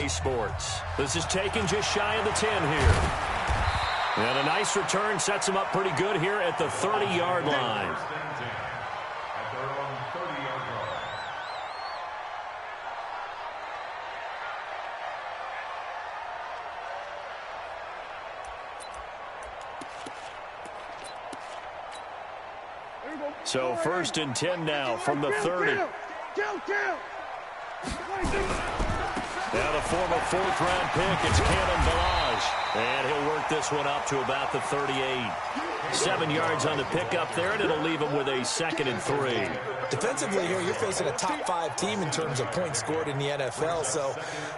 EA Sports. This is taken just shy of the 10 here. And a nice return sets him up pretty good here at the 30-yard line. So 1st and 10 now from the 30. Now the former 4th-round pick, it's Cannon Balaj. And he'll work this one up to about the 38. 7 yards on the pickup there, and it'll leave him with a 2nd and 3. Defensively here, you're facing a top-5 team in terms of points scored in the NFL. So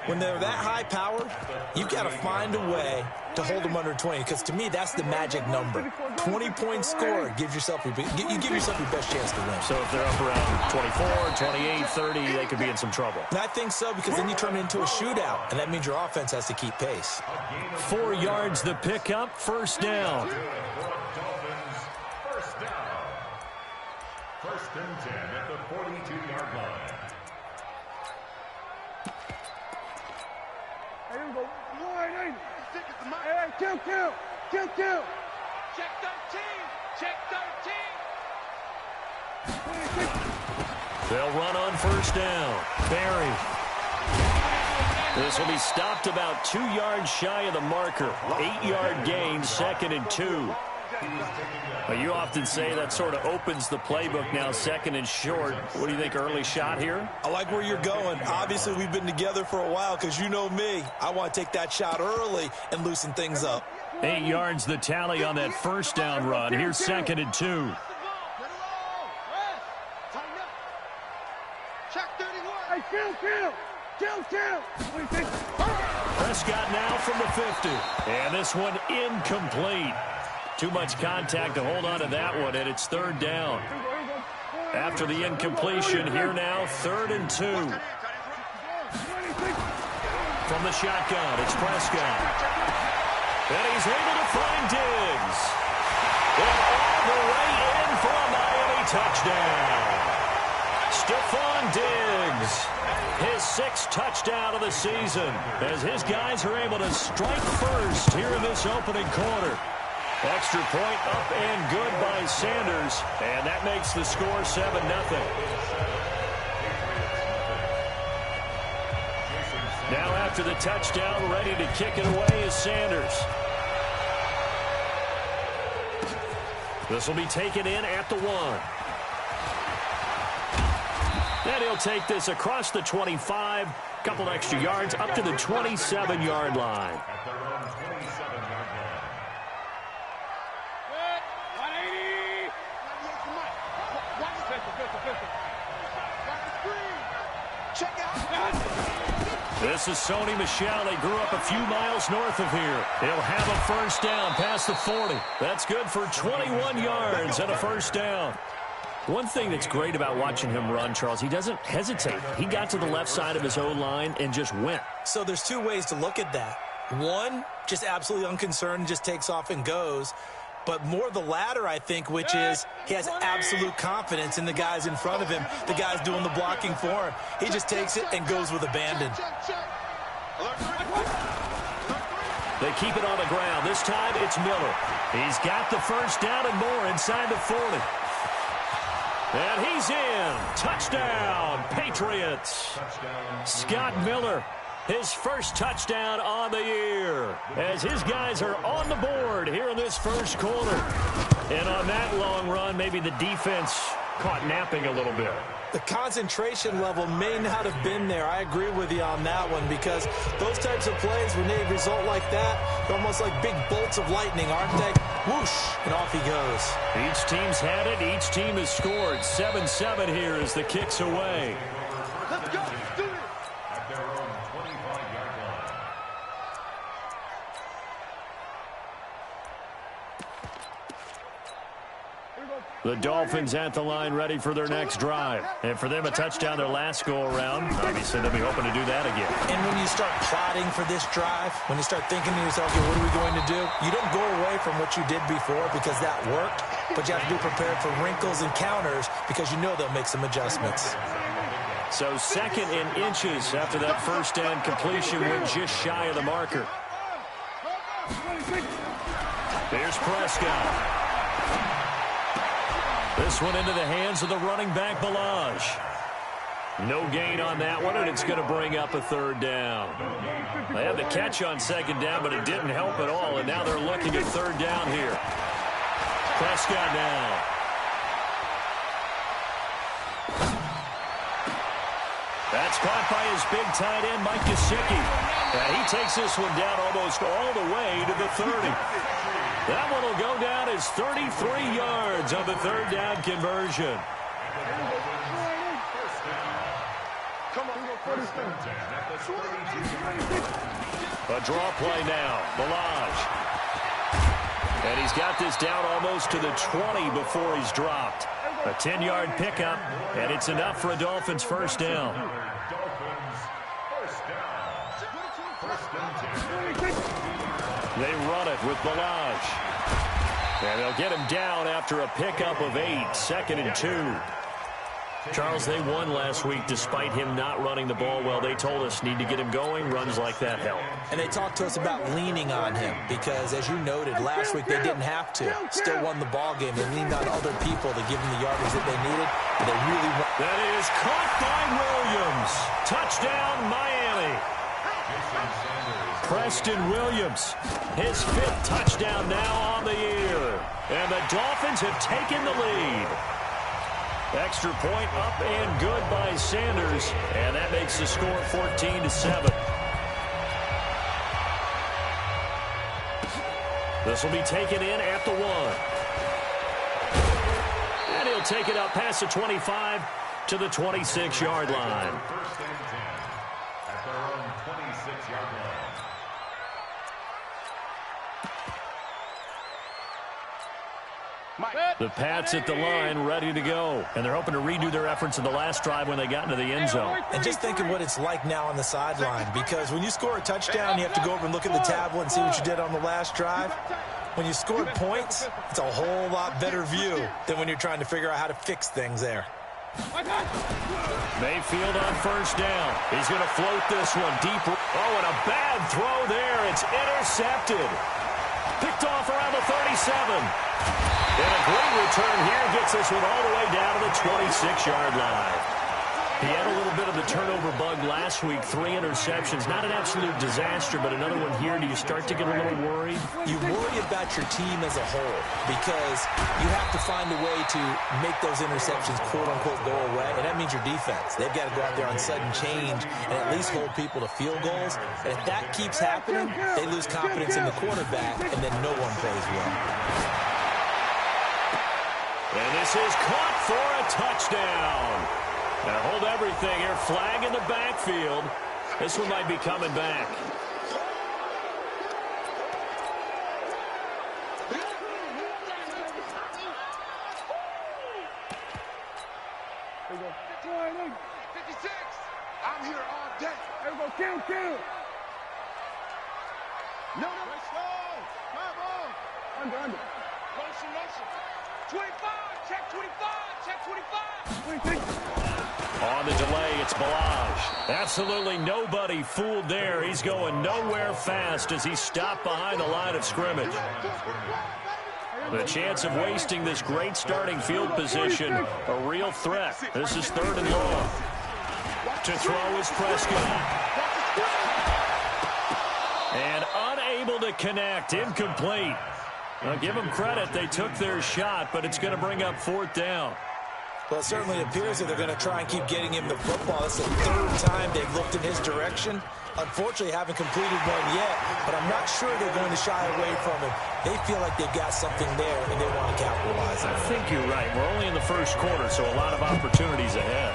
when they're that high-powered, you've got to find a way to hold them under 20. Because to me, that's the magic number. 20 points scored gives yourself you give yourself your best chance to win. So if they're up around 24, 28, 30, they could be in some trouble. And I think so, because then you turn it into a shootout, and that means your offense has to keep pace. 4 yards the pickup, 1st down. 1st and 10 at the 42-yard line. Here we go. Kill. Check 13. Check 13. They'll run on 1st down. Barry. This will be stopped about 2 yards shy of the marker. 8-yard gain, 2nd and 2. Well, you often say that sort of opens the playbook now, 2nd and short. What do you think, early shot here? I like where you're going. Obviously, we've been together for a while because you know me. I want to take that shot early and loosen things up. 8 yards the tally on that 1st down run. Here's 2nd and 2. Kill. Prescott now from the 50. And this one incomplete. Too much contact to hold on to that one, and it's 3rd down. After the incompletion, here now, 3rd and 2. From the shotgun, it's Prescott. And he's able to find Diggs. And all the way in for a Miami touchdown. Stephon Diggs, his 6th touchdown of the season, as his guys are able to strike first here in this opening quarter. Extra point up and good by Sanders, and that makes the score 7-0. Now after the touchdown, ready to kick it away is Sanders. This will be taken in at the 1. And he'll take this across the 25, couple extra yards up to the 27-yard line. This is Sony Michel. They grew up a few miles north of here. He'll have a 1st down past the 40. That's good for 21 yards and a 1st down. One thing that's great about watching him run, Charles, he doesn't hesitate. He got to the left side of his O-line and just went. So there's 2 ways to look at that. One, just absolutely unconcerned, just takes off and goes. But more the latter, I think, which is he has absolute confidence in the guys in front of him, the guys doing the blocking for him. He just takes it and goes with abandon. They keep it on the ground. This time it's Miller. He's got the 1st down and more inside the 40. And he's in. Touchdown, Patriots. Scott Miller, his 1st touchdown on the year, as his guys are on the board here in this 1st quarter. And on that long run, maybe the defense caught napping a little bit. The concentration level may not have been there. I agree with you on that one, because those types of plays, when they result like that, they're almost like big bolts of lightning, aren't they? Whoosh, and off he goes. Each team's had it. Each team has scored. 7-7 here as the kick's away. Let's go. Do it. At their own 25-yard line. The Dolphins at the line, ready for their next drive. And for them, a touchdown their last go-around. Obviously, they'll be hoping to do that again. And when you start plotting for this drive, when you start thinking to yourself, okay, what are we going to do? You don't go away from what you did before because that worked, but you have to be prepared for wrinkles and counters because you know they'll make some adjustments. So 2nd in inches after that first down completion went just shy of the marker. Here's Prescott. This one into the hands of the running back, Balaj. No gain on that one, and it's going to bring up a 3rd down. They had the catch on 2nd down, but it didn't help at all, and now they're looking at 3rd down here. Prescott now. That's caught by his big tight end, Mike Gesicki. And he takes this one down almost all the way to the 30. That one will go down as 33 yards on the 3rd down conversion. A draw play now. Balaj. And he's got this down almost to the 20 before he's dropped. A 10-yard pickup, and it's enough for a Dolphins 1st down. They run it with Balaj. And they'll get him down after a pickup of 8, 2nd and 2. Charles, they won last week despite him not running the ball well. They told us need to get him going. Runs like that help. And they talked to us about leaning on him because, as you noted, last week they didn't have to. Still won the ball game. They leaned on other people to give them the yardage that they needed. And they really won. That is caught by Williams. Touchdown, Miami. Preston Williams, his 5th touchdown now on the year. And the Dolphins have taken the lead. Extra point up and good by Sanders, and that makes the score 14-7. This will be taken in at the 1. And he'll take it up past the 25 to the 26-yard line. First and 10 at their own 26-yard line. The Pats at the line, ready to go. And they're hoping to redo their efforts in the last drive when they got into the end zone. And just think of what it's like now on the sideline, because when you score a touchdown, you have to go over and look at the tablet and see what you did on the last drive. When you scored points, it's a whole lot better view than when you're trying to figure out how to fix things there. Mayfield on 1st down. He's going to float this one deep. Oh, and a bad throw there. It's intercepted. Picked off around the 37. And a great return here gets this one all the way down to the 26-yard line. He had a little bit of the turnover bug last week, 3 interceptions. Not an absolute disaster, but another one here. Do you start to get a little worried? You worry about your team as a whole because you have to find a way to make those interceptions, quote-unquote, go away, and that means your defense. They've got to go out there on sudden change and at least hold people to field goals. And if that keeps happening, they lose confidence in the quarterback, and then no one plays well. And this is caught for a touchdown. Now hold everything here. Flag in the backfield. This one might be coming back. There you go. 56. I'm here all day. There we go. Kill. No. Let's go. Come on. Under. Motion. 25. Check 25. Check 25. 26. On the delay, it's Balaj. Absolutely nobody fooled there. He's going nowhere fast as he stopped behind the line of scrimmage. The chance of wasting this great starting field position, a real threat. This is 3rd and long. To throw is Prescott. And unable to connect, incomplete. Now, give them credit. They took their shot, but it's going to bring up 4th down. Well, it certainly appears that they're going to try and keep getting him the football. It's the 3rd time they've looked in his direction. Unfortunately, haven't completed one yet, but I'm not sure they're going to shy away from him. They feel like they've got something there, and they want to capitalize on it. I think you're right. We're only in the 1st quarter, so a lot of opportunities ahead.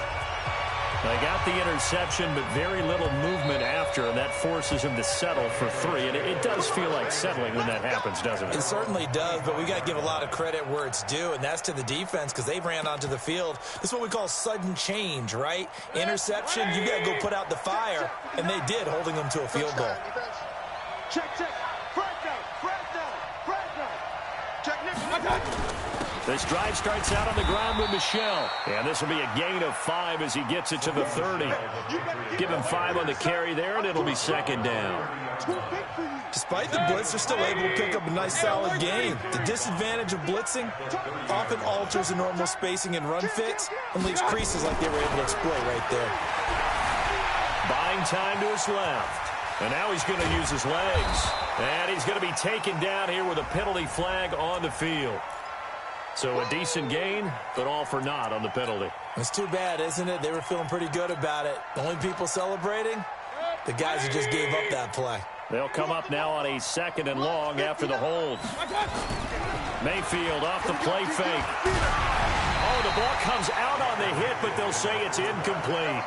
They got the interception, but very little movement after, and that forces him to settle for 3. And it does feel like settling when that happens, doesn't it? It certainly does, but we got to give a lot of credit where it's due, and that's to the defense because they ran onto the field. This is what we call sudden change, right? Interception, you got to go put out the fire, and they did, holding them to a field goal. Check. Breakdown. Check, Nick. This drive starts out on the ground with Michel. And this will be a gain of 5 as he gets it to the 30. Give him 5 on the carry there, and it'll be second down. Despite the blitz, they're still able to pick up a nice, solid gain. The disadvantage of blitzing often alters the normal spacing and run fits and leaves creases like they were able to exploit right there. Buying time to his left. And now he's going to use his legs. And he's going to be taken down here with a penalty flag on the field. So a decent gain, but all for naught on the penalty. It's too bad, isn't it? They were feeling pretty good about it. The only people celebrating, the guys who just gave up that play. They'll come up now on a 2nd and long after the hold. Mayfield off the play fake. Oh, the ball comes out on the hit, but they'll say it's incomplete.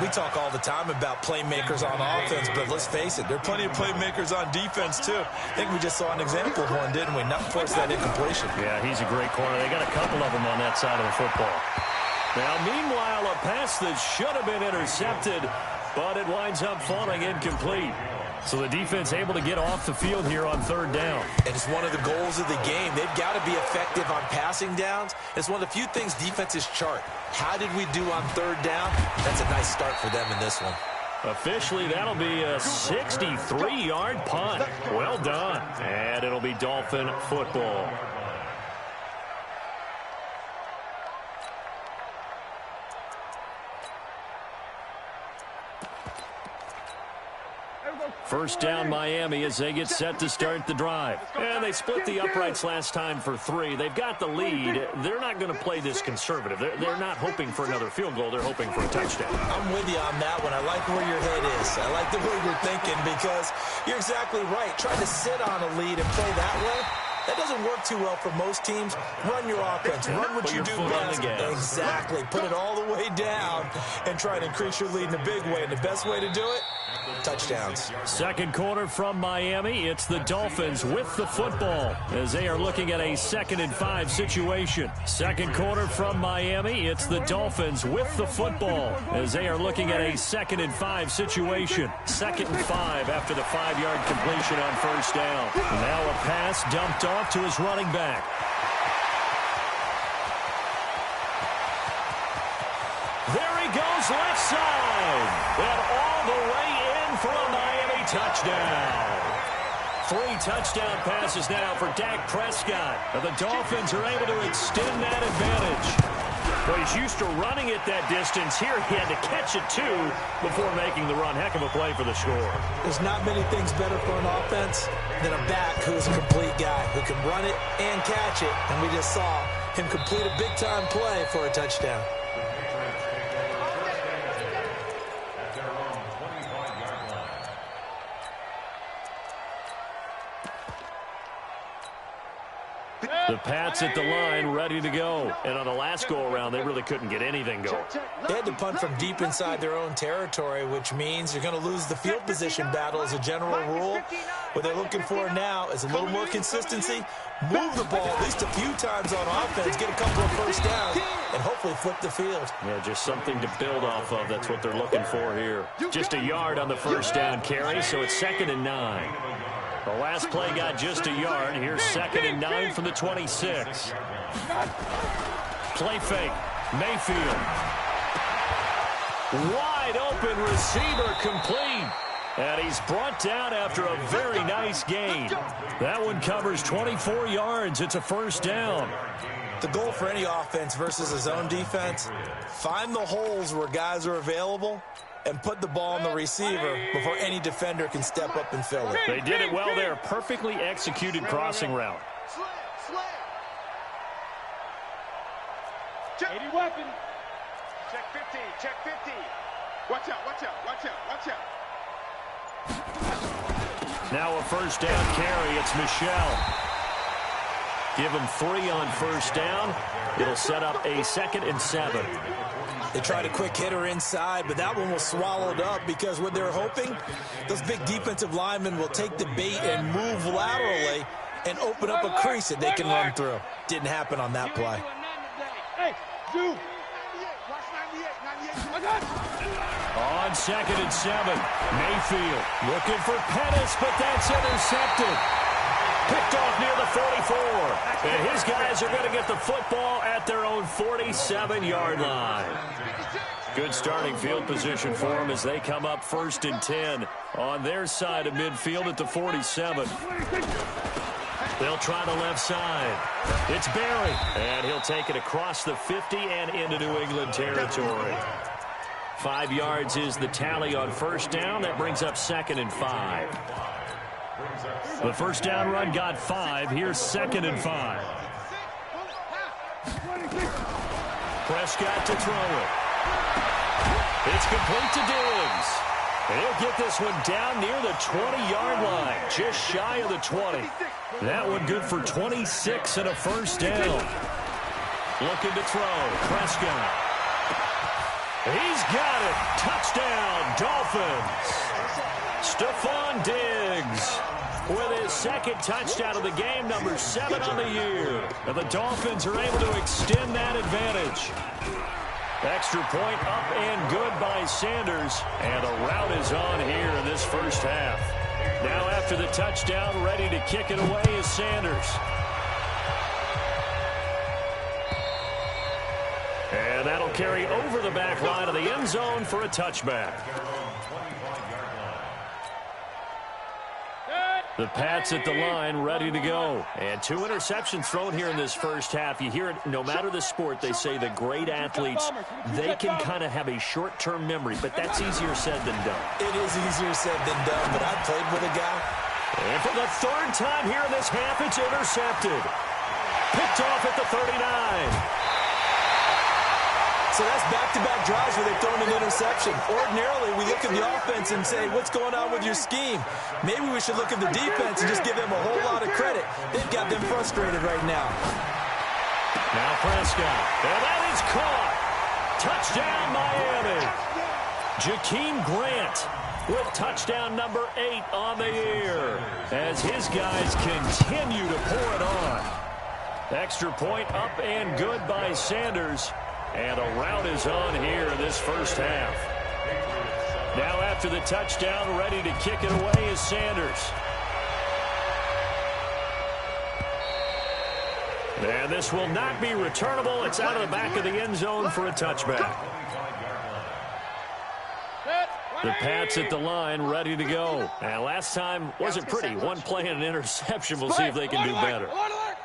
We talk all the time about playmakers on offense, but let's face it, there are plenty of playmakers on defense, too. I think we just saw an example of one, didn't we? Not force that incompletion. Yeah, he's a great corner. They got a couple of them on that side of the football. Now, meanwhile, a pass that should have been intercepted, but it winds up falling incomplete. So the defense able to get off the field here on 3rd down. And it's one of the goals of the game. They've got to be effective on passing downs. It's one of the few things defenses chart. How did we do on 3rd down? That's a nice start for them in this one. Officially, that'll be a 63-yard punt. Well done. And it'll be Dolphin football. First down, Miami, as they get set to start the drive. And they split the uprights last time for 3. They've got the lead. They're not going to play this conservative. They're not hoping for another field goal. They're hoping for a touchdown. I'm with you on that one. I like where your head is. I like the way you're thinking because you're exactly right. Trying to sit on a lead and play that way, that doesn't work too well for most teams. Run your offense. Run what you do best. Exactly. Put it all the way down and try to increase your lead in a big way. And the best way to do it, touchdowns. Second quarter from Miami. It's the Dolphins with the football as they are looking at a 2nd and 5 situation. Second quarter from Miami. It's the Dolphins with the football as they are looking at a 2nd and 5 situation. 2nd and 5 after the 5-yard completion on 1st down. Now a pass dumped off to his running back. There he goes left side. And all the way in for a Miami touchdown. 3 touchdown passes now for Dak Prescott. And the Dolphins are able to extend that advantage. Well, he's used to running it that distance. Here he had to catch it, too, before making the run. Heck of a play for the score. There's not many things better for an offense than a back who's a complete guy who can run it and catch it. And we just saw him complete a big-time play for a touchdown. The Pats at the line, ready to go. And on the last go-around, they really couldn't get anything going. They had to punt from deep inside their own territory, which means you're going to lose the field position battle as a general rule. What they're looking for now is a little more consistency, move the ball at least a few times on offense, get a couple of first downs, and hopefully flip the field. Yeah, just something to build off of. That's what they're looking for here. Just a yard on the first down carry, so it's 2nd and 9. The last play got just a yard. Here's 2nd and 9 from the 26. Play fake. Mayfield. Wide open receiver complete. And he's brought down after a very nice gain. That one covers 24 yards. It's a first down. The goal for any offense versus a zone defense, find the holes where guys are available and put the ball on the receiver before any defender can step up and fill it. They did it well there. Perfectly executed crossing route. Check 80 weapon. Check 50. Check 50. Watch out. Watch out. Watch out. Watch out. Now a first down carry. It's Michel. Give him 3 on first down. It'll set up a 2nd and 7. They tried a quick hitter inside, but that one was swallowed up because what they're hoping, those big defensive linemen will take the bait and move laterally and open up a crease that they can run through. Didn't happen on that play. Hey, dude. On 2nd and 7, Mayfield looking for Pettis, but that's intercepted. Picked off near the 44. And his guys are going to get the football at their own 47-yard line. Good starting field position for them as they come up 1st and 10 on their side of midfield at the 47. They'll try the left side. It's Barry, and he'll take it across the 50 and into New England territory. 5 yards is the tally on 1st down. That brings up 2nd and 5. The 1st down run got 5. Here's 2nd and 5. Prescott to throw it. It's complete to Diggs. He'll get this one down near the 20-yard line, just shy of the 20. That one good for 26 and a 1st down. Looking to throw. Prescott. He's got it. Touchdown, Dolphins. Stephon Diggs with his 2nd touchdown of the game, number 7 on the year. And the Dolphins are able to extend that advantage. Extra point up and good by Sanders. And a rout is on here in this 1st half. Now after the touchdown, ready to kick it away is Sanders. And that'll carry over the back line of the end zone for a touchback. The Pats at the line, ready to go. And 2 interceptions thrown here in this 1st half. You hear it, no matter the sport, they say the great athletes, they can kind of have a short-term memory, but that's easier said than done. It is easier said than done, but I played with a guy. And for the 3rd time here in this half, it's intercepted. Picked off at the 39. So that's back-to-back drives where they've thrown an interception. Ordinarily, we look at the offense and say, what's going on with your scheme? Maybe we should look at the defense and just give them a whole lot of credit. They've got them frustrated right now. Now Prescott. And that is caught. Touchdown, Miami. Jakeem Grant with touchdown number 8 on the year as his guys continue to pour it on. Extra point up and good by Sanders. And a rout is on here in this 1st half. Now after the touchdown, ready to kick it away is Sanders. And this will not be returnable. It's out of the back of the end zone for a touchback. The Pats at the line, ready to go. And last time wasn't pretty. One play and an interception. We'll see if they can do better.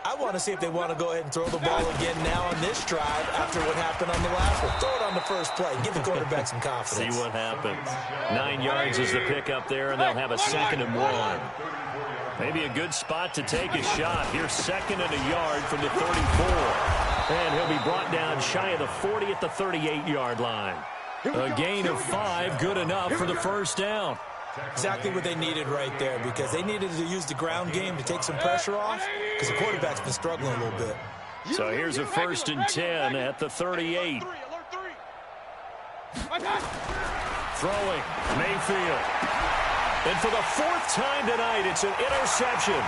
I want to see if they want to go ahead and throw the ball again now on this drive after what happened on the last one. Throw it on the first play. Give the quarterback some confidence. See what happens. 9 yards is the pickup there, and they'll have a 2nd and 1. Maybe a good spot to take a shot. Here's 2nd and a yard from the 34. And he'll be brought down shy of the 40 at the 38-yard line. A gain of 5, good enough for the 1st down. Exactly what they needed right there, because they needed to use the ground game to take some pressure off, because the quarterback's been struggling a little bit. So here's a 1st and 10 at the 38. Throwing, Mayfield. And for the 4th time tonight, it's an interception.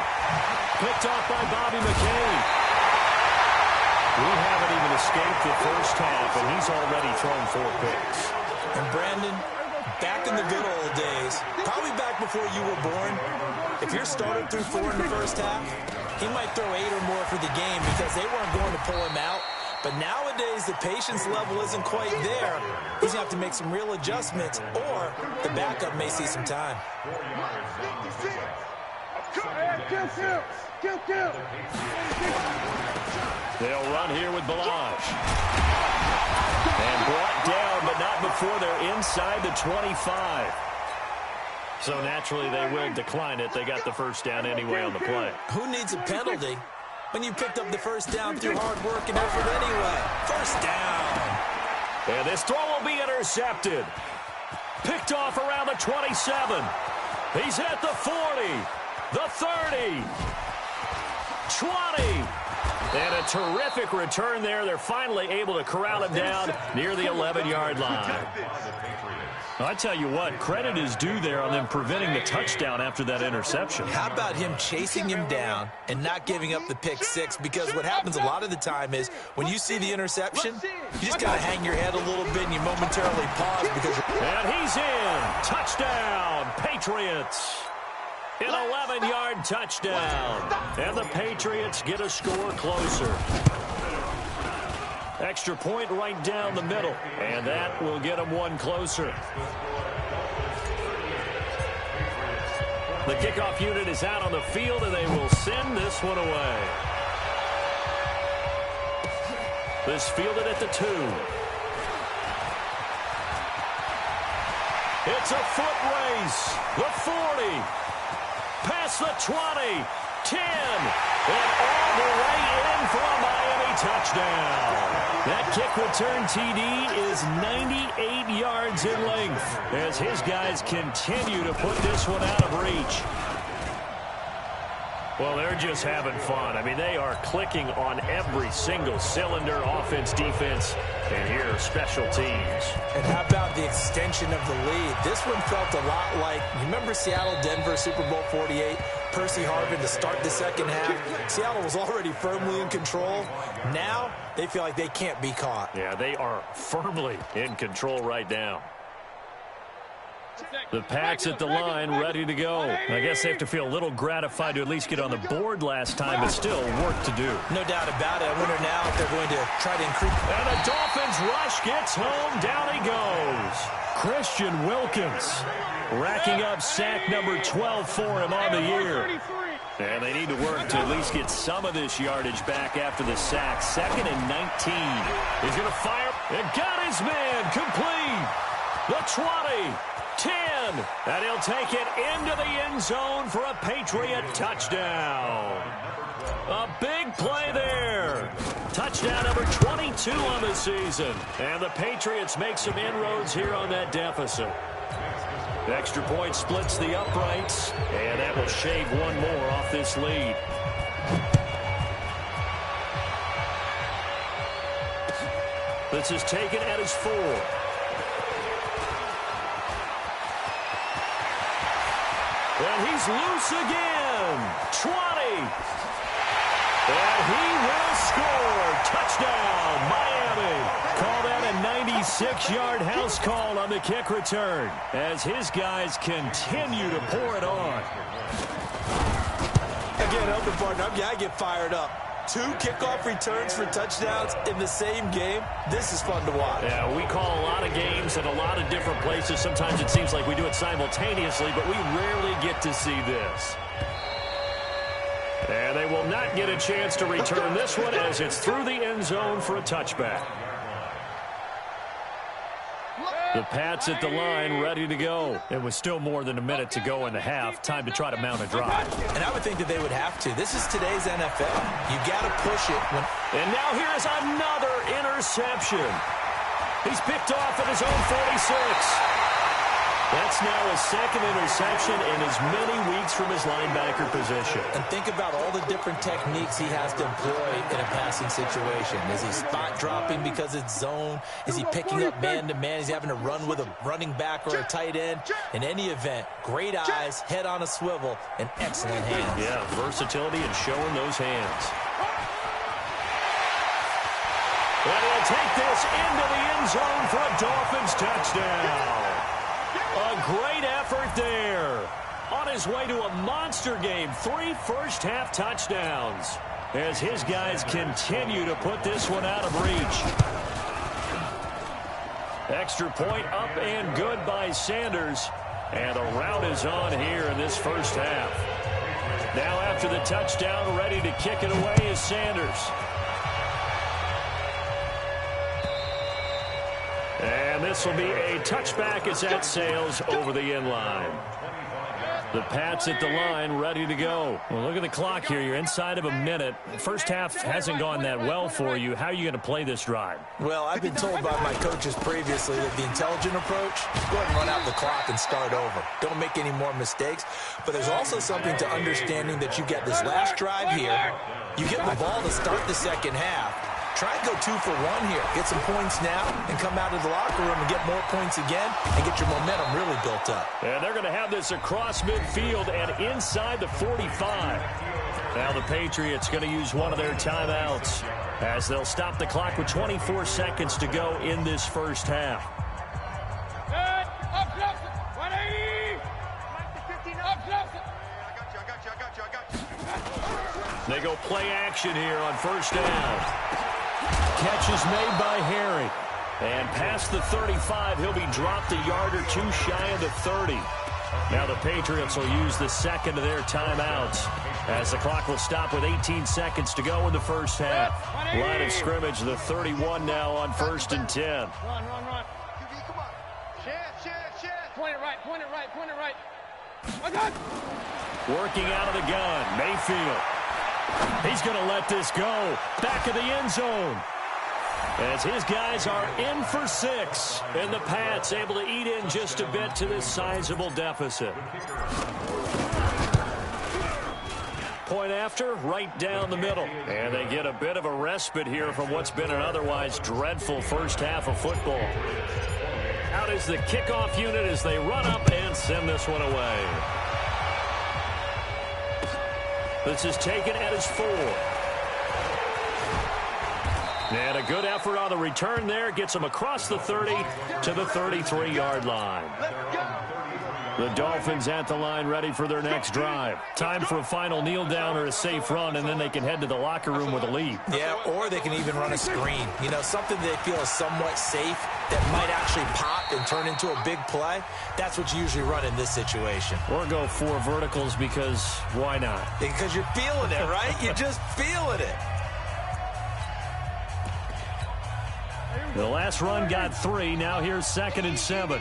Picked off by Bobby McCain. We haven't even escaped the 1st half, and he's already thrown 4 picks. And Brandon, back in the good old days, probably back before you were born, if your starter threw 4 in the 1st half, he might throw 8 or more for the game because they weren't going to pull him out. But nowadays, the patience level isn't quite there. He's going to have to make some real adjustments, or the backup may see some time. They'll run here with Balaj. And brought down, but not before they're inside the 25. So naturally, they will decline it. They got the 1st down anyway on the play. Who needs a penalty when you picked up the 1st down through hard work and effort anyway? 1st down. And this throw will be intercepted. Picked off around the 27. He's at the 40, the 30, 20. And a terrific return there. They're finally able to corral him down near the 11-yard line. I tell you what, credit is due there on them preventing the touchdown after that interception. How about him chasing him down and not giving up the pick 6? Because what happens a lot of the time is when you see the interception, you just got to hang your head a little bit and you momentarily pause because and he's in. Touchdown, Patriots. An 11-yard touchdown. And the Patriots get a score closer. Extra point right down the middle. And that will get them one closer. The kickoff unit is out on the field, and they will send this one away. This fielded at the 2. It's a foot race. The 40. Past the 20. 10. And all the way in for a Miami touchdown. That kick return TD is 98 yards in length as his guys continue to put this one out of reach. Well, they're just having fun. I mean, they are clicking on every single cylinder, offense, defense, and here, special teams. And how about the extension of the lead? This one felt a lot like, remember Seattle-Denver, Super Bowl 48? Percy Harvin to start the second half. Seattle was already firmly in control. Now, they feel like they can't be caught. Yeah, they are firmly in control right now. The Pats at the line, ready to go. I guess they have to feel a little gratified to at least get on the board last time, but still work to do. No doubt about it. I wonder now if they're going to try to increase. And the Dolphins rush gets home. Down he goes. Christian Wilkins racking up sack number 12 for him on the year. And they need to work to at least get some of this yardage back after the sack. 2nd and 19. He's going to fire. And got his man complete. The 20. 10, and he'll take it into the end zone for a Patriot touchdown. A big play there. Touchdown number 22 on the season. And the Patriots make some inroads here on that deficit. The extra point splits the uprights, and that will shave one more off this lead. This is taken at his 4. And he's loose again. 20. And he will score. Touchdown, Miami. Call that a 96-yard house call on the kick return as his guys continue to pour it on. Again, Elder partner, I get fired up. 2 kickoff returns for touchdowns in the same game. This is fun to watch. Yeah, we call a lot of games in a lot of different places. Sometimes it seems like we do it simultaneously, but we rarely get to see this. And they will not get a chance to return this one as it's through the end zone for a touchback. The Pats at the line, ready to go. It was still more than a minute to go in the half. Time to try to mount a drive. And I would think that they would have to. This is today's NFL. You got to push it. And now here is another interception. He's picked off at his own 46. That's now his 2nd interception in as many weeks from his linebacker position. And think about all the different techniques he has to employ in a passing situation. Is he spot dropping because it's zone? Is he picking up man-to-man? Is he having to run with a running back or a tight end? In any event, great eyes, head on a swivel, and excellent hands. Yeah, versatility and showing those hands. And he'll take this into the end zone for a Dolphins touchdown. A great effort there. On his way to a monster game. 3 first-half touchdowns as his guys continue to put this one out of reach. Extra point up and good by Sanders. And the route is on here in this first half. Now after the touchdown, ready to kick it away is Sanders. And this will be a touchback as that sails over the end line. The Pats at the line, ready to go. Well, look at the clock here. You're inside of a minute. First half hasn't gone that well for you. How are you going to play this drive? Well, I've been told by my coaches previously that the intelligent approach, go ahead and run out the clock and start over. Don't make any more mistakes. But there's also something to understanding that you get this last drive here. You get the ball to start the second half. Try and go 2 for 1 here. Get some points now and come out of the locker room and get more points again and get your momentum really built up. And they're going to have this across midfield and inside the 45. Now the Patriots going to use one of their timeouts as they'll stop the clock with 24 seconds to go in this first half. They go play action here on first down. Catch is made by Harry. And past the 35, he'll be dropped a yard or two shy of the 30. Now the Patriots will use the second of their timeouts as the clock will stop with 18 seconds to go in the first half. Line of scrimmage, the 31 now on first and 10. Run. QB, come on. Share. Point it right. My God. Working out of the gun, Mayfield. He's going to let this go. Back of the end zone. As his guys are in for 6. And the Pats able to eat in just a bit to this sizable deficit. Point after, right down the middle. And they get a bit of a respite here from what's been an otherwise dreadful first half of football. Out is the kickoff unit as they run up and send this one away. This is taken at his 4. And a good effort on the return there. Gets him across the 30 to the 33-yard line. The Dolphins at the line ready for their next drive. Time for a final kneel down or a safe run, and then they can head to the locker room with a lead. Yeah, or they can even run a screen. You know, something they feel is somewhat safe that might actually pop and turn into a big play. That's what you usually run in this situation. Or go 4 verticals because why not? Because you're feeling it, right? You're just feeling it. The last run got 3. Now here's 2nd and 7.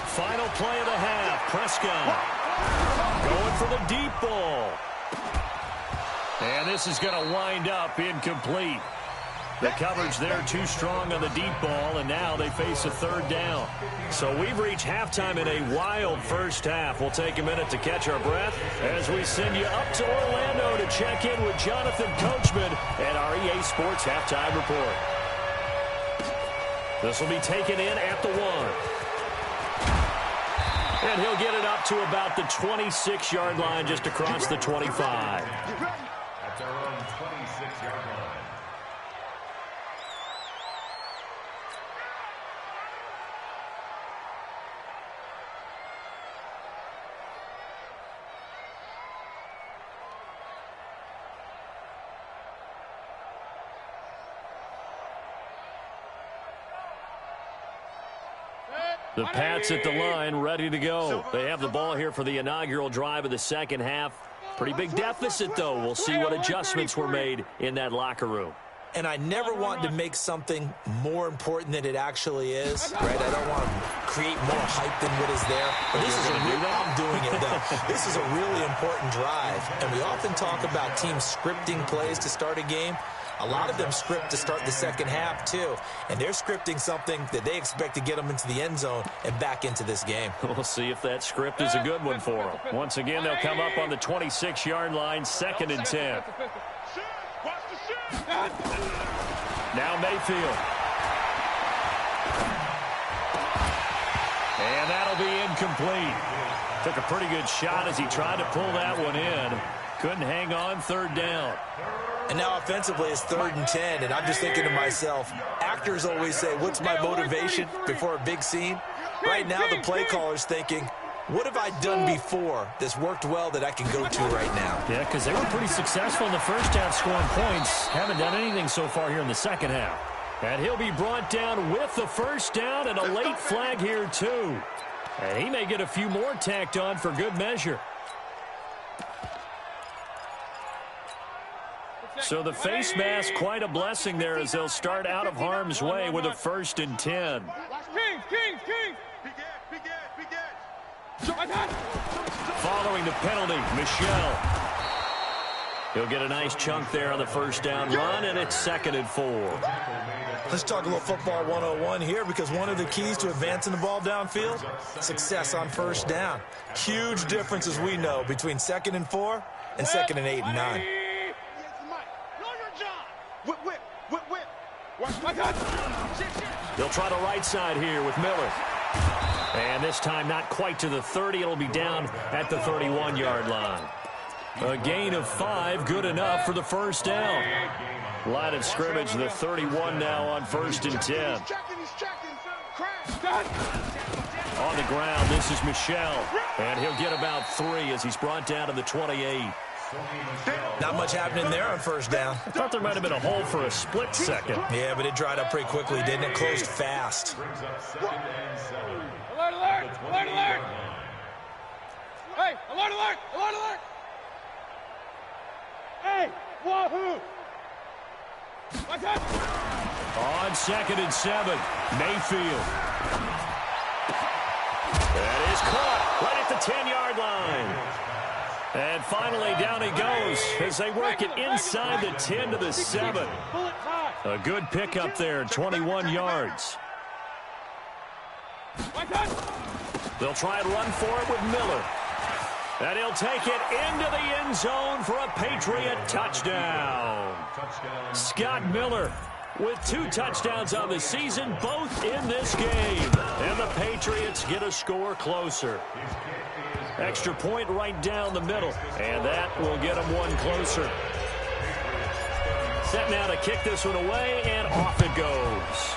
Final play of the half. Prescott going for the deep ball. And this is going to wind up incomplete. The coverage there too strong on the deep ball, and now they face a 3rd down. So we've reached halftime in a wild first half. We'll take a minute to catch our breath as we send you up to Orlando to check in with Jonathan Coachman and our EA Sports Halftime Report. This will be taken in at the 1. And he'll get it up to about the 26-yard line just across the 25. At their own 26-yard line. The Pats at the line, ready to go. They have the ball here for the inaugural drive of the second half. Pretty big deficit, though. We'll see what adjustments were made in that locker room. And I never want to make something more important than it actually is, right? I don't want to create more hype than what is there. But this is I'm doing it, though. This is a really important drive. And we often talk about teams scripting plays to start a game. A lot of them script to start the second half, too. And they're scripting something that they expect to get them into the end zone and back into this game. We'll see if that script is a good one for them. Once again, they'll come up on the 26-yard line, 2nd and 10. Now Mayfield. And that'll be incomplete. Took a pretty good shot as he tried to pull that one in. Couldn't hang on, 3rd down. And now offensively it's 3rd and 10, and I'm just thinking to myself, actors always say, what's my motivation before a big scene? Right now the play caller's thinking, what have I done before that's worked well that I can go to right now? Yeah, because they were pretty successful in the first half scoring points. Haven't done anything so far here in the second half. And he'll be brought down with the first down and a late flag here too. And he may get a few more tacked on for good measure. So the face mask, quite a blessing there as they'll start out of harm's way with a 1st and 10. Kings. Following the penalty, Michelle. He'll get a nice chunk there on the first down run, and it's 2nd and 4. Let's talk a little football 101 here, because one of the keys to advancing the ball downfield, success on first down. Huge difference, as we know, between 2nd and 4 and 2nd and 8 and 9. They'll try the right side here with Miller. And this time not quite to the 30. It'll be down at the 31-yard line. A gain of 5, good enough for the first down. Line of scrimmage, the 31 now on 1st and 10. On the ground, this is Michelle. And he'll get about 3 as he's brought down to the 28. Not much happening there on first down. I thought there might have been a hole for a split second. Yeah, but it dried up pretty quickly, didn't it? Closed fast. Alert, alert! Alert, alert! Hey, alert, alert! Alert, alert! Hey, wahoo! Watch out! On 2nd and 7, Mayfield. That is caught right at the 10-yard line. And finally, down he goes as they work it inside the 10 to the 7. A good pickup there, 21 yards. They'll try and run for it with Miller. And he'll take it into the end zone for a Patriot touchdown. Scott Miller with 2 touchdowns on the season, both in this game. And the Patriots get a score closer. Extra point right down the middle. And that will get them 1 closer. Set now to kick this one away, and off it goes.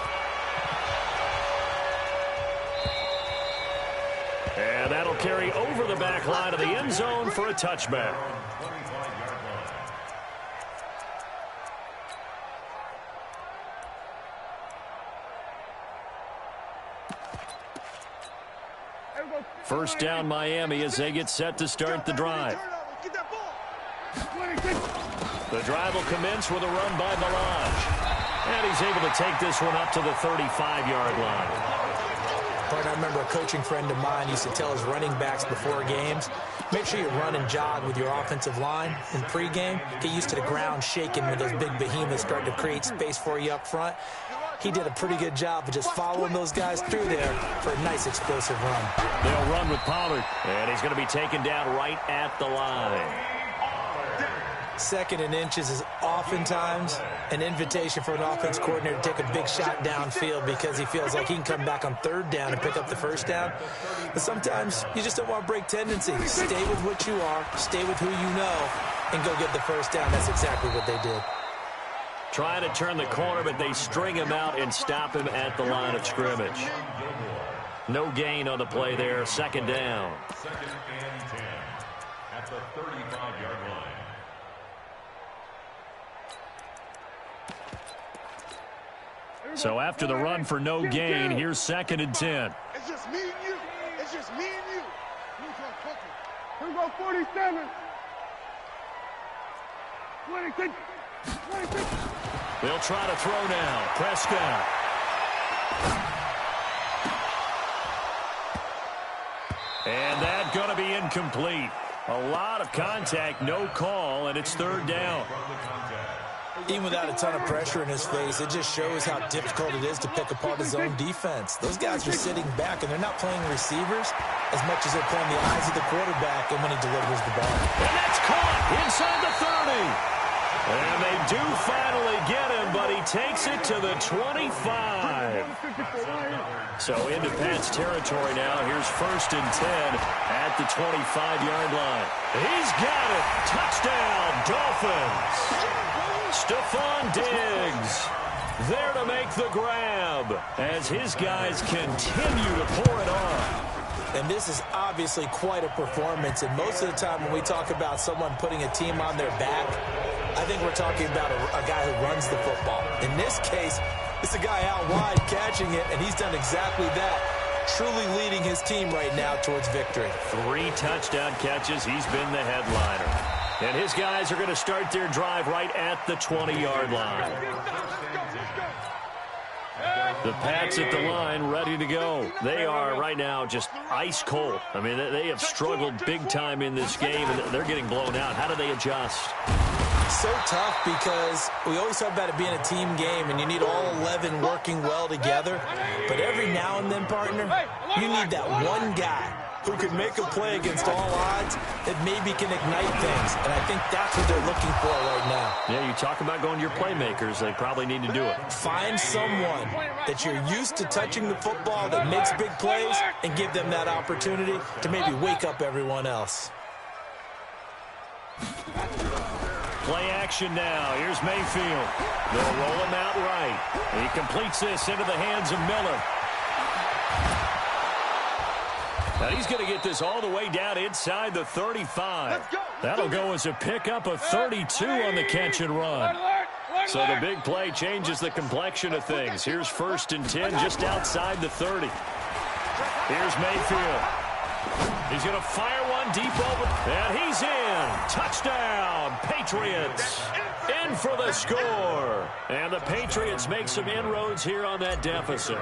And that'll carry over the back line of the end zone for a touchback. First down Miami as they get set to start the drive. The drive will commence with a run by Balaj. And he's able to take this one up to the 35-yard line. I remember a coaching friend of mine used to tell his running backs before games, make sure you run and jog with your offensive line in pregame. Get used to the ground shaking when those big behemoths start to create space for you up front. He did a pretty good job of just following those guys through there for a nice explosive run. They'll run with Pollard, and he's going to be taken down right at the line. 2nd and inches is oftentimes an invitation for an offense coordinator to take a big shot downfield because he feels like he can come back on 3rd down and pick up the 1st down. But sometimes you just don't want to break tendency. Stay with what you are, stay with who you know, and go get the 1st down. That's exactly what they did. Trying to turn the corner, but they string him out and stop him at the line of scrimmage. No gain on the play there, 2nd down. 2nd and 10 at the 35-yard line. So after the run for no gain, here's 2nd and 10. It's just me and you. It's just me and you. Here we go, 47. 26. 26. They'll try to throw now. Prescott. And that's going to be incomplete. A lot of contact, no call, and it's 3rd down. Even without a ton of pressure in his face, it just shows how difficult it is to pick apart his own defense. Those guys are sitting back, and they're not playing receivers as much as they're playing the eyes of the quarterback and when he delivers the ball. And that's caught inside the 30. And they do finally get him, but he takes it to the 25. So into Pat's territory now. Here's 1st and 10 at the 25-yard line. He's got it. Touchdown, Dolphins. Stephon Diggs there to make the grab as his guys continue to pour it on. And this is obviously quite a performance. And most of the time when we talk about someone putting a team on their back, I think we're talking about a guy who runs the football. In this case, it's a guy out wide catching it, and he's done exactly that, truly leading his team right now towards victory. 3 touchdown catches. He's been the headliner. And his guys are going to start their drive right at the 20-yard line. The Pats at the line, ready to go. They are right now just ice cold. I mean, they have struggled big time in this game, and they're getting blown out. How do they adjust? So tough because we always talk about it being a team game, and you need all 11 working well together. But every now and then, partner, you need that one guy who can make a play against all odds that maybe can ignite things. And I think that's what they're looking for right now. Yeah, you talk about going to your playmakers. They probably need to do it. Find someone that you're used to touching the football that makes big plays and give them that opportunity to maybe wake up everyone else. Play action now. Here's Mayfield. They'll roll him out right. He completes this into the hands of Miller. And he's going to get this all the way down inside the 35. That'll go as a pickup of 32 on the catch and run. So the big play changes the complexion of things. Here's 1st and 10 just outside the 30. Here's Mayfield. He's going to fire one deep over. And he's in. Touchdown, Patriots. In for the score. And the Patriots make some inroads here on that deficit.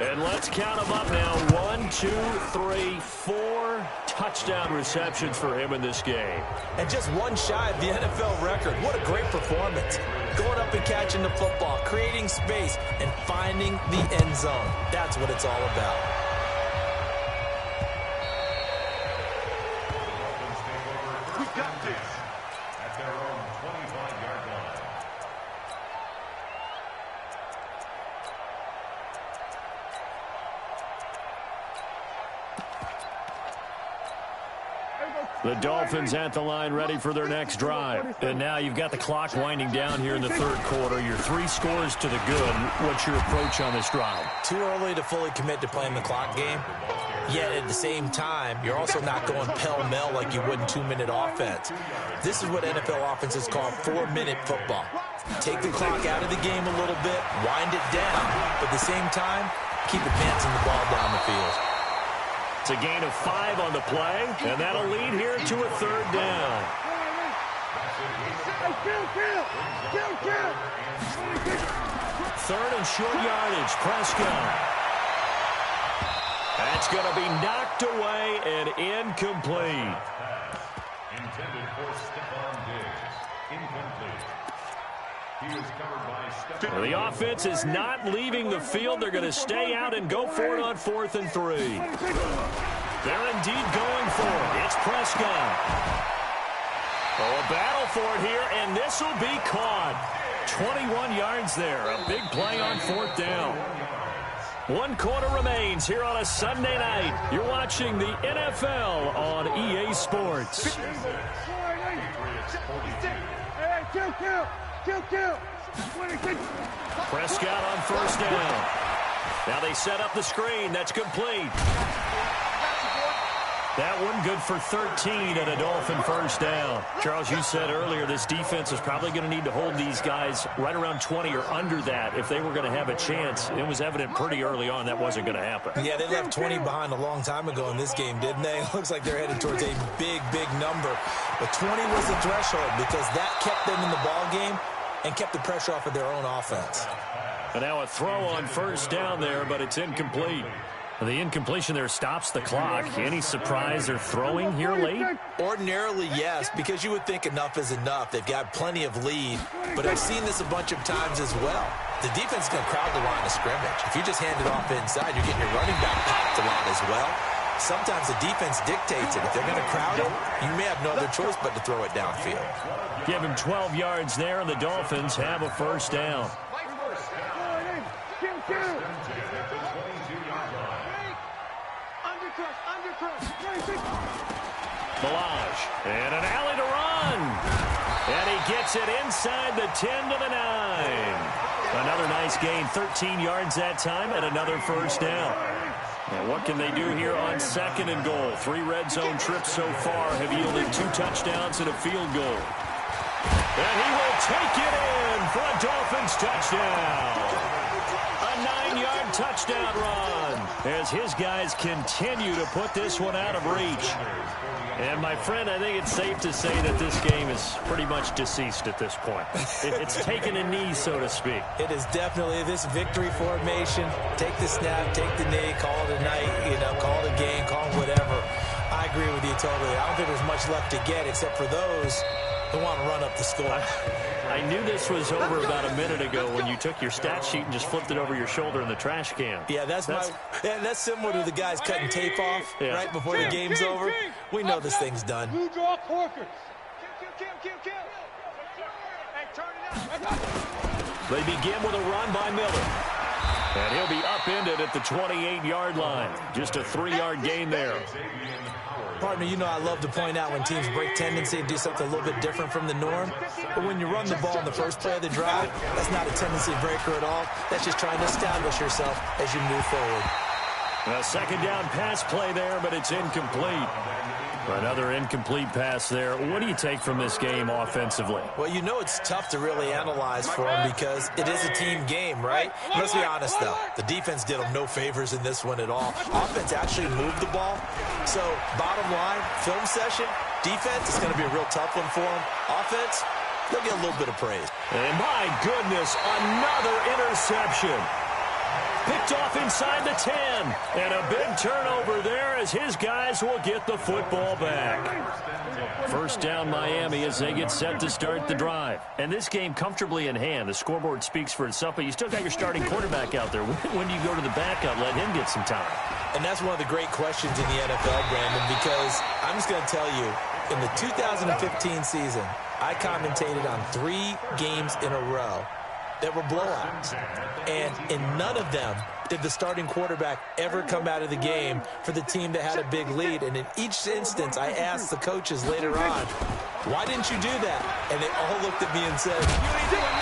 And let's count them up now. 1, 2, 3, 4 touchdown receptions for him in this game. And just one shy of the NFL record. What a great performance. Going up and catching the football, creating space, and finding the end zone. That's what it's all about. We got this at their own 25-yard line. The Dolphins at the line ready for their next drive. And now you've got the clock winding down here in the 3rd quarter. Your 3 scores to the good. What's your approach on this drive? Too early to fully commit to playing the clock game. Yet at the same time, you're also not going pell-mell like you would in 2-minute offense. This is what NFL offenses call 4-minute football. Take the clock out of the game a little bit, wind it down, but at the same time, keep advancing the ball down the field. It's a gain of 5 on the play, and that'll lead here to a 3rd down. 3rd and short yardage, Prescott. That's going to be knocked away and incomplete. Intended for Stephon Diggs. Incomplete. He was covered by Stephon. The offense is not leaving the field. They're going to stay out and go for it on 4th and 3. They're indeed going for it. It's Prescott. Oh, a battle for it here, and this will be caught. 21 yards there. A big play on 4th down. 1 quarter remains here on a Sunday night. You're watching the NFL on EA Sports. Prescott on 1st down. Now they set up the screen. That's complete. That one good for 13 and a Dolphin 1st down. Charles, you said earlier this defense is probably going to need to hold these guys right around 20 or under that if they were going to have a chance. It was evident pretty early on that wasn't going to happen. Yeah, they left 20 behind a long time ago in this game, didn't they? It looks like they're headed towards a big, big number. But 20 was the threshold because that kept them in the ball game and kept the pressure off of their own offense. And now a throw on 1st down there, but it's incomplete. The incompletion there stops the clock. Any surprise they're throwing here late? Ordinarily, yes, because you would think enough is enough. They've got plenty of lead, but I've seen this a bunch of times as well. The defense is going to crowd the line of scrimmage. If you just hand it off inside, you're getting your running back popped a lot as well. Sometimes the defense dictates it. If they're going to crowd it, you may have no other choice but to throw it downfield. Give him 12 yards there, and the Dolphins have a 1st down. Balaj, and an alley to run. And he gets it inside the 10 to the 9. Another nice gain, 13 yards that time, and another 1st down. And what can they do here on 2nd and goal? 3 red zone trips so far have yielded 2 touchdowns and a field goal. And he will take it in for a Dolphins touchdown. A 9-yard touchdown run as his guys continue to put this one out of reach. And, my friend, I think it's safe to say that this game is pretty much deceased at this point. It's taken a knee, so to speak. It is definitely this victory formation. Take the snap, take the knee, call it a night, call it a game, call it whatever. I agree with you totally. I don't think there's much left to get except for those who want to run up the score. I knew this was over about a minute ago when you took your stat sheet and just flipped it over your shoulder in the trash can. Yeah, that's similar to the guys cutting tape off right before the game's over. We know this thing's done. Blue draw Corkers. Kill. Hey, turn it up. They begin with a run by Miller. And he'll be upended at the 28-yard line. Just a 3-yard gain there. Partner, I love to point out when teams break tendency and do something a little bit different from the norm. But when you run the ball in the first play of the drive, that's not a tendency breaker at all. That's just trying to establish yourself as you move forward. A second down pass play there, but it's incomplete. Another incomplete pass there. What do you take from this game offensively? Well, you know it's tough to really analyze for them because it is a team game, right? Let's be honest, though. The defense did them no favors in this one at all. Offense actually moved the ball. So, bottom line, film session, defense is going to be a real tough one for them. Offense, they'll get a little bit of praise. And my goodness, another interception. Picked off inside the 10. And a big turnover there as his guys will get the football back. First down Miami as they get set to start the drive. And this game comfortably in hand. The scoreboard speaks for itself, but you still got your starting quarterback out there. When do you go to the backup, let him get some time? And that's one of the great questions in the NFL, Brandon, because I'm just going to tell you, in the 2015 season, I commentated on 3 games in a row that were blowouts. And in none of them did the starting quarterback ever come out of the game for the team that had a big lead. And in each instance, I asked the coaches later on, why didn't you do that? And they all looked at me and said,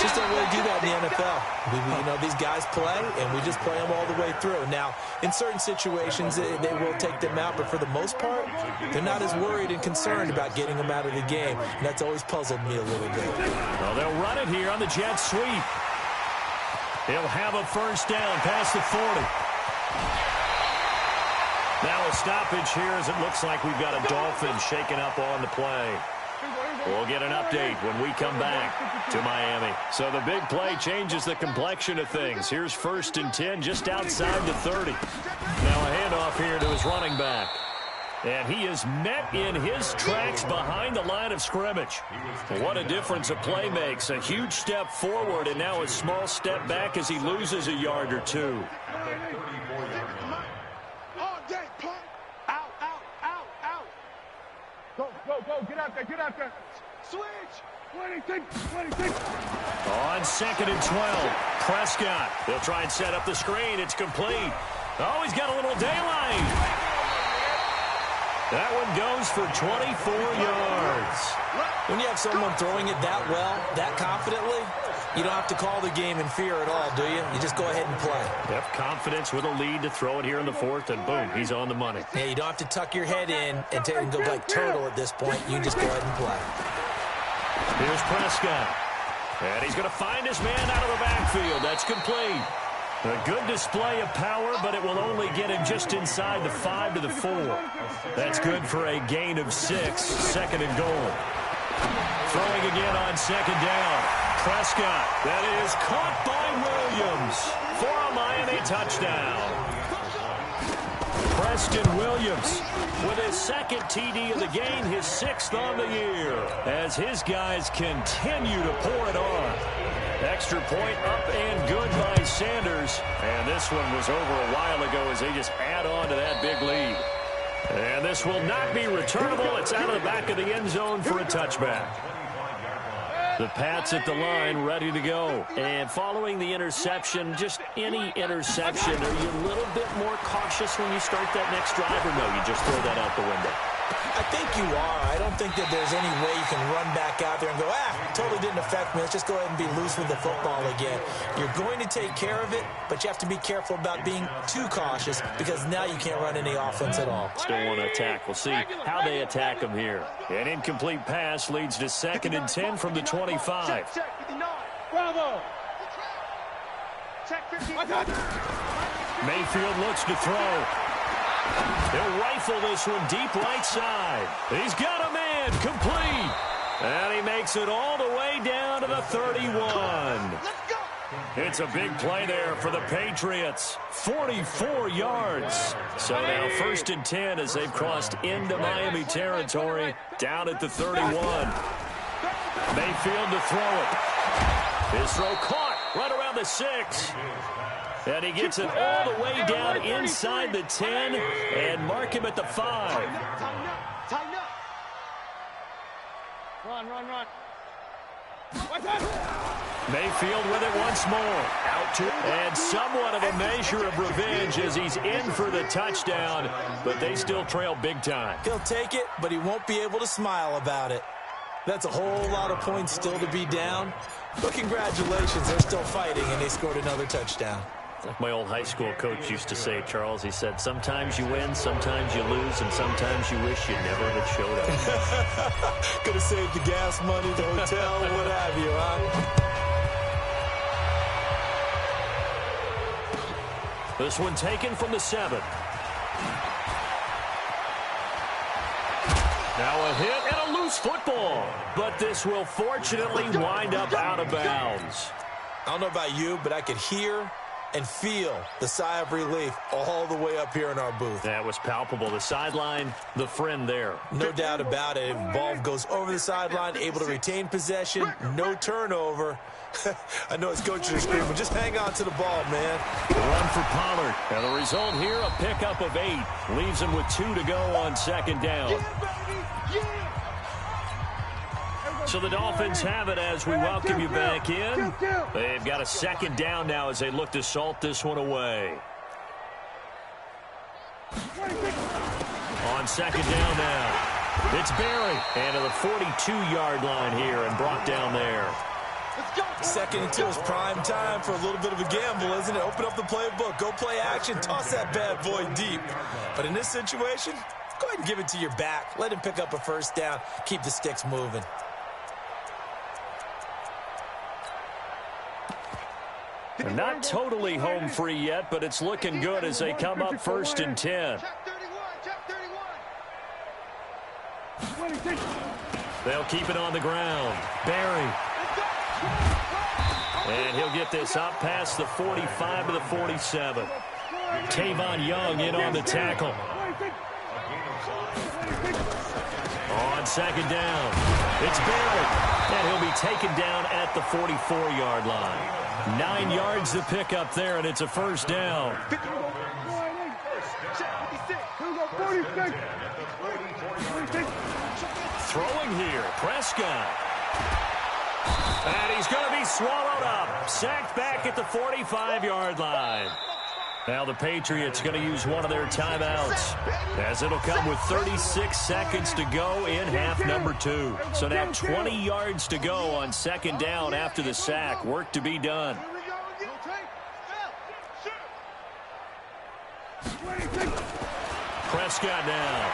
just don't really do that in the NFL. You know, these guys play, and we just play them all the way through. Now, in certain situations, they will take them out, but for the most part, they're not as worried and concerned about getting them out of the game. And that's always puzzled me a little bit. Well, they'll run it here on the jet sweep. He'll have a first down past the 40. Now a stoppage here as it looks like we've got a Dolphin shaking up on the play. We'll get an update when we come back to Miami. So the big play changes the complexion of things. Here's 1st and 10 just outside the 30. Now a handoff here to his running back. And he is met in his tracks behind the line of scrimmage. What a difference a play makes. A huge step forward and now a small step back as he loses a yard or two. All day, punk. Out, out, out, out. Go, go, go. Get out there, get out there. Switch. 26, 26. On 2nd and 12, Prescott. They'll try and set up the screen. It's complete. Oh, he's got a little daylight. That one goes for 24 yards. When you have someone throwing it that well, that confidently, you don't have to call the game in fear at all, do you? You just go ahead and play. Yep, confidence with a lead to throw it here in the 4th, and boom, he's on the money. Yeah, you don't have to tuck your head in and go like turtle at this point. You can just go ahead and play. Here's Prescott. And he's going to find his man out of the backfield. That's complete. A good display of power, but it will only get him just inside the 5 to the 4. That's good for a gain of 6, 2nd and goal. Throwing again on 2nd down. Prescott, that is caught by Williams for a Miami touchdown. Preston Williams with his 2nd TD of the game, his 6th on the year, as his guys continue to pour it on. Extra point up and good by Sanders. And this one was over a while ago as they just add on to that big lead. And this will not be returnable. It's out of the back of the end zone for a touchback. The Pats at the line ready to go. And following the interception, just any interception, are you a little bit more cautious when you start that next drive, or no, you just throw that out the window? I think you are. I don't think that there's any way you can run back out there and go, totally didn't affect me. Let's just go ahead and be loose with the football again. You're going to take care of it, but you have to be careful about being too cautious because now you can't run any offense at all. Still want to attack. We'll see how they attack them here. An incomplete pass leads to 2nd and 10 from the 25. Bravo. Mayfield looks to throw. He'll rifle this one deep right side. He's got a man, complete. And he makes it all the way down to the 31. It's a big play there for the Patriots. 44 yards. So now 1st and 10 as they've crossed into Miami territory down at the 31. Mayfield to throw it. His throw caught right around the 6. And he gets it all the way down inside the 10 and mark him at the 5. Tighten up. Run, run, run. Mayfield with it once more. Out to and somewhat of a measure of revenge as he's in for the touchdown, but they still trail big time. He'll take it, but he won't be able to smile about it. That's a whole lot of points still to be down. But congratulations, they're still fighting, and they scored another touchdown. Like my old high school coach used to say, Charles, he said, sometimes you win, sometimes you lose, and sometimes you wish you never had showed up. Could have saved the gas money, the hotel, what have you, huh? This one taken from the 7. Now a hit and a loose football. But this will fortunately wind up out of bounds. I don't know about you, but I could hear and feel the sigh of relief all the way up here in our booth. That was palpable. The sideline, the friend there. No doubt about it. If ball goes over the sideline, able to retain possession, no turnover. I know his coaches are screaming, just hang on to the ball, man. The run for Pollard. And the result here, a pickup of 8. Leaves him with 2 to go on second down. So the Dolphins have it as we welcome you back in. They've got a second down now as they look to salt this one away. On second down now, it's Barry. And to the 42-yard line here and brought down there. Second and 2 is prime time for a little bit of a gamble, isn't it? Open up the playbook, go play action, toss that bad boy deep. But in this situation, go ahead and give it to your back. Let him pick up a first down, keep the sticks moving. They're not totally home free yet, but it's looking good as they come up 1st and 10. They'll keep it on the ground. Barry. And he'll get this up past the 45 to the 47. Tavon Young in on the tackle. On second down, it's Barry. And he'll be taken down at the 44-yard line. 9 yards to pick up there, and it's a first down. Throwing here, Prescott. And he's going to be swallowed up. Sacked back at the 45-yard line. Now the Patriots going to use one of their timeouts, as it'll come with 36 seconds to go in half number 2. So now 20 yards to go on second down after the sack. Work to be done. Prescott now.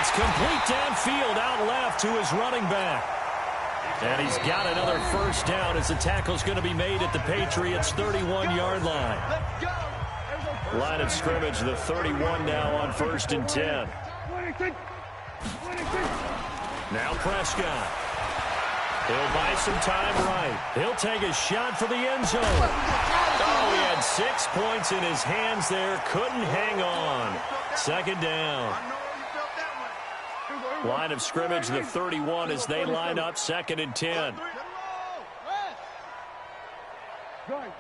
It's complete downfield out left to his running back. And he's got another first down as the tackle's going to be made at the Patriots' 31-yard line. Line of scrimmage, the 31 now on 1st and 10. Now Prescott. He'll buy some time right. He'll take a shot for the end zone. Oh, he had 6 points in his hands there. Couldn't hang on. Second down. Line of scrimmage, the 31 as they line up 2nd and 10. Throwing.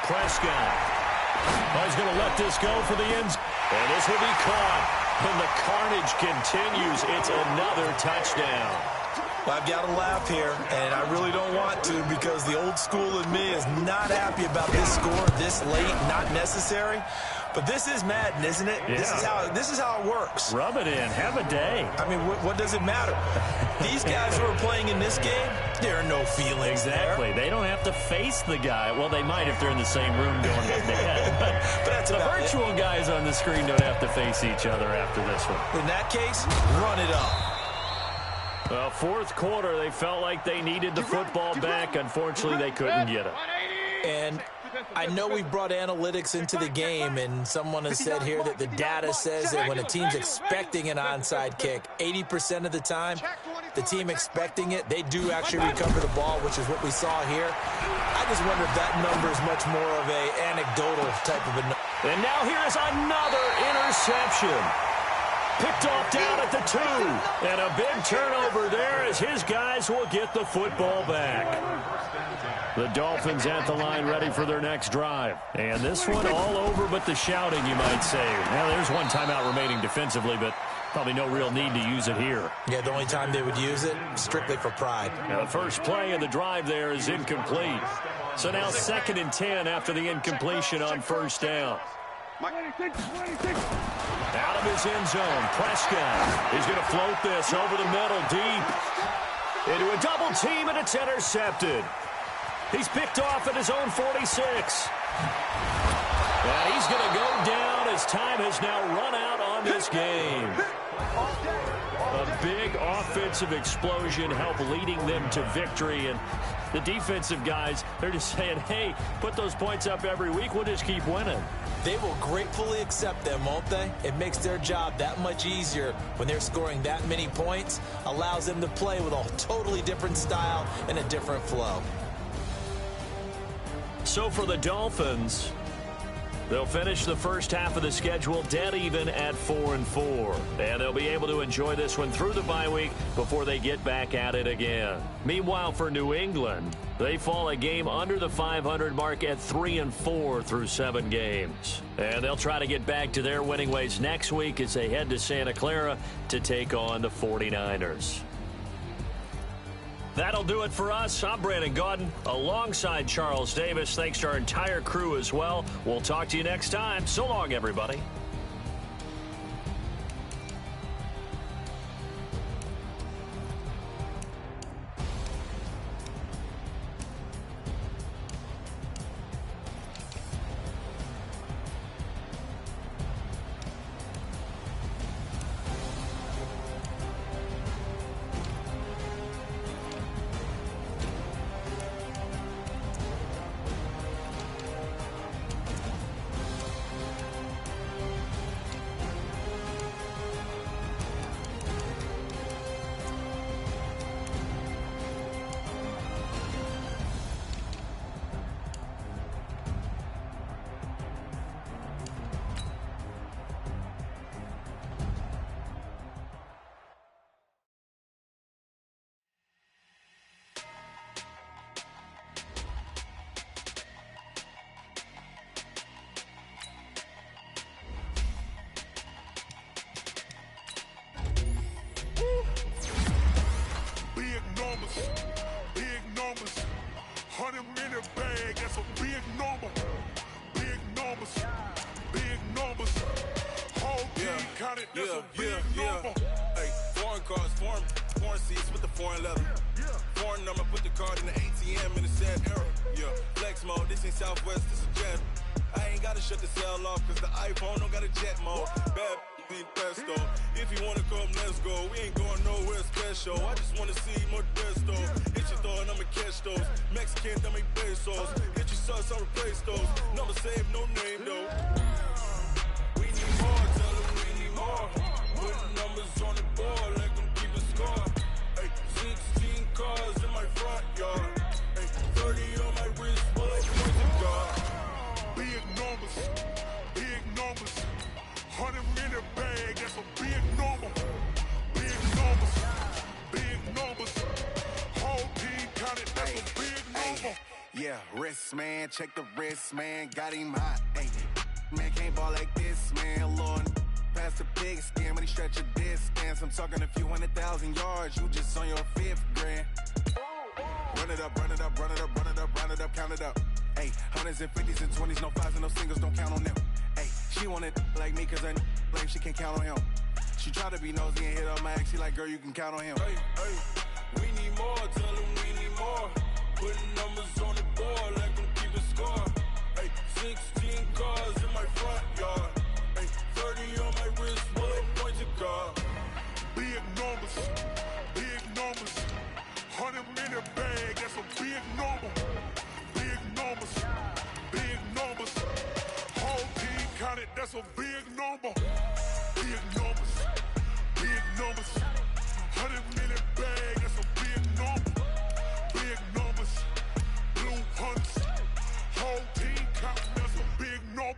Prescott. Oh, he's going to let this go for the end zone. And this will be caught. And the carnage continues. It's another touchdown. I've got to laugh here, and I really don't want to because the old school in me is not happy about this score this late, not necessary. But this is Madden, isn't it? Yeah. This is how it works. Rub it in. Have a day. I mean, what does it matter? These guys who are playing in this game, there are no feelings Exactly. there. They don't have to face the guy. Well, they might if they're in the same room going head-to-head. But that's the about virtual it. guys on the screen don't have to face each other after this one. In that case, run it up. Well, 4th quarter, they felt like they needed the football back. Unfortunately, they couldn't get it. And I know we brought analytics into the game, and someone has said here that the data says that when a team's expecting an onside kick, 80% of the time, the team expecting it, they do actually recover the ball, which is what we saw here. I just wonder if that number is much more of a anecdotal type of a number. And now here is another interception. Picked off down at the 2. And a big turnover there as his guys will get the football back. The Dolphins at the line ready for their next drive. And this one all over but the shouting, you might say. Now, there's one timeout remaining defensively, but probably no real need to use it here. Yeah, the only time they would use it, strictly for pride. Now, the first play of the drive there is incomplete. So now 2nd and 10 after the incompletion on 1st down. Out of his end zone, Prescott is going to float this over the middle deep. Into a double team, and it's intercepted. He's picked off at his own 46. And he's going to go down as time has now run out on this game. A big offensive explosion helped leading them to victory. And the defensive guys, they're just saying, hey, put those points up every week. We'll just keep winning. They will gratefully accept them, won't they? It makes their job that much easier when they're scoring that many points. Allows them to play with a totally different style and a different flow. So for the Dolphins, they'll finish the first half of the schedule dead even at 4-4. And they'll be able to enjoy this one through the bye week before they get back at it again. Meanwhile, for New England, they fall a game under the 500 mark at 3-4 through 7 games. And they'll try to get back to their winning ways next week as they head to Santa Clara to take on the 49ers. That'll do it for us. I'm Brandon Gaudin alongside Charles Davis. Thanks to our entire crew as well. We'll talk to you next time. So long, everybody. Hey, foreign cars, foreign seats with the foreign leather. Foreign number, put the card in the ATM in the sad era. Yeah, flex mode, this ain't Southwest, this is Jet. I ain't gotta shut the cell off, cause the iPhone don't got a jet mode. Bad need pesto. If you wanna come, let's go. We ain't going nowhere special. I just wanna see more Modesto. Hit your thought, I'ma catch those. Mexican, that make pesos. Get your sauce, I'll replace those. Number saved, no name though. We need more, tell them we need more. Putting numbers on the board, like them keep a score. Hey, 16 cars in my front yard. Hey, 30 on my wrist, well, I point to God. Big numbers, big numbers. 100 in the bag, that's a big number. Big numbers, big numbers. Whole team counted, that's a big number. Yeah, wrist man, check the wrist man, got him hot. Ay, man can't ball like this, man. Lord, past the pig skin when he stretch a distance. I'm talking a few 100,000 yards, you just on your 5th grand. Run it up, run it up, run it up, run it up, run it up, count it up. Ay, 100s and 50s and 20s, no 5s and no singles, don't count on them. Ay, she wanted like me cause I blame she can't count on him. She try to be nosy and hit up my ex, she like, girl, you can count on him. Hey, hey, we need more, tell them we need more. Putting numbers on the board, like them keep a score. Hey, 16 cars in my front yard. Hey, 30 on my wrist, well, I point to God. Big numbers, big numbers. 100 in the bag, that's a big number. Big numbers, big numbers. Whole team counted, that's a big number. Big numbers, big numbers. 100 in the bag, that's a big number. Big numbers, blue hunts. Whole team counting, that's a big number.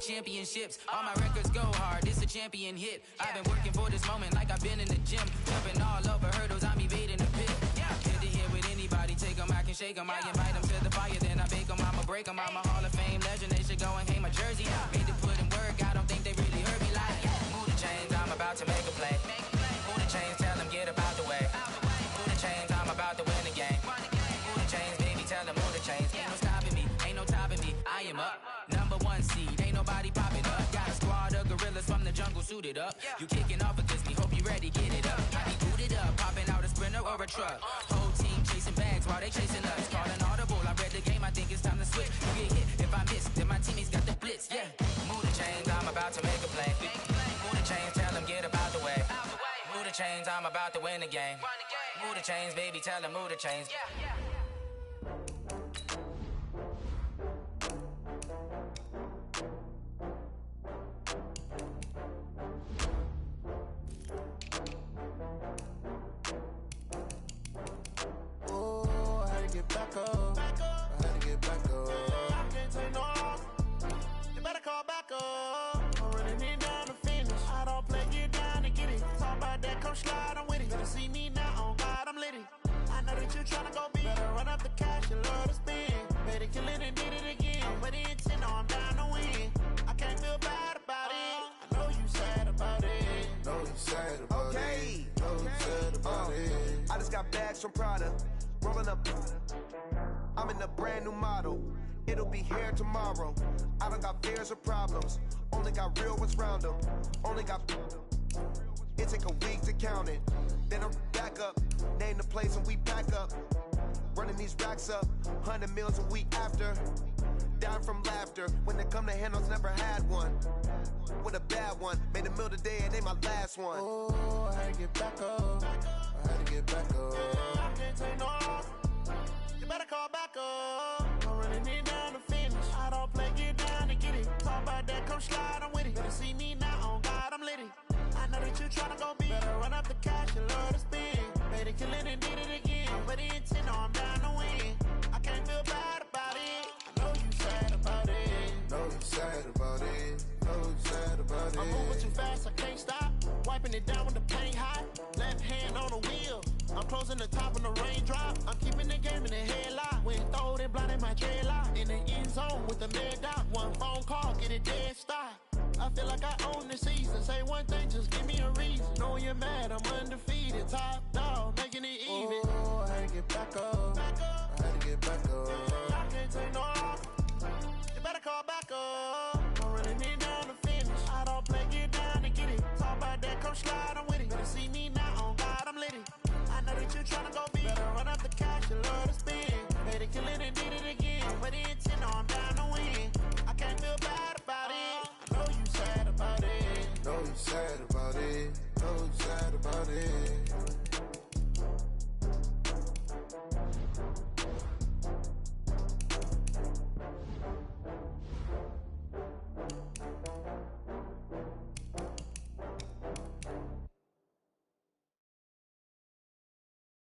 championships. All my records go hard, this a champion hit. I've been working for this moment like I've been in the gym. Jumping all over hurdles, I'm evading the pit. Hit to hit with anybody, take them, I can shake them. I invite them to the fire, then I bake them, I'ma break them. I'm a Hall of Fame legend, they should go and hang my jersey. Made to put in work, I don't think they really heard me like. Move the chains, I'm about to make a play. Move the chains, tell them get up out the way. Move the chains, I'm about to win the game. Move the chains, baby, tell them move the chains. Ain't no stopping me, ain't no topping me. I am up, #1 seed, ain't nobody popping up. Got a squad of gorillas from the jungle suited up. You kicking off against me, hope you ready, get it up. I be booted up, popping out a sprinter or a truck. Whole team chasing bags while they chasing us. Calling audible, I read the game, I think it's time to switch. You get hit, if I miss, then my teammates got the blitz, Move the chains, I'm about to make a play. Move the chains, tell them get up out the way. Move the chains, I'm about to win the game. Move the chains, baby, tell them move the chains. Oh, I had to get back up. I had to get back up. I can't take no loss. You better call back up. I'm running it down to finish. I don't play, get down to get it. Talk about that, come slide, I'm with it. Better see me now, on God, I'm lit it. I know that you tryna go big. Better run up the cash, you love to spend. Better kill it and did it again. But the intent, no, I'm down to win. I can't feel bad about it. I know you sad about it. Know you sad about it. Know you sad about it. I just got bags from Prada. Rolling up. I'm in a brand new model. It'll be here tomorrow. I don't got fears or problems. Only got real ones round them. Only got. It take a week to count it. Then I'm back up. Name the place and we pack up. Running these racks up. 100 meals a week after. Down from laughter. When they come to handles, never had one. With a bad one. Made a meal today and they my last one. Oh, I had to get back up. I had to get back up. I can't take no loss. You better call back up. I'm running it down to finish. I don't play, get down to get it. Talk about that, come slide, I'm with it. Better see me now, on God, I'm lit it. I know that you tryna go big. Better run up the cash, you love to spend. Better kill it and did it again. But the intent, no, I'm down to win. I can't feel bad about it. I know you sad about it. Know you sad about it. Know you sad about it. I'm moving too fast, I can't stop. Wiping it down when the paint hot. Left hand on the wheel. I'm closing the top when the raindrop. I'm keeping the game in the headlock. When throwed and blinded my dreadlock. In the end zone with the mad dot. One phone call, get it dead stop. I feel like I own the season. Say one thing, just give me a reason. Knowing you're mad, I'm undefeated. Top dog, making it even. Oh, I had to get back up. I had to get back up. I can't take no loss. You better call back up. I'm running it down to finish. I don't play, get down to get it. Talk about that, come slide, I'm with it. Better see me now, on God, I'm lit it. I know that you tryna go big. Better run up the cash, you love to spend. Better kill it and did it again. But the intent, no, I'm down to win. I can't feel bad about it. I know you sad about it. Know you sad about it. Know you sad about it.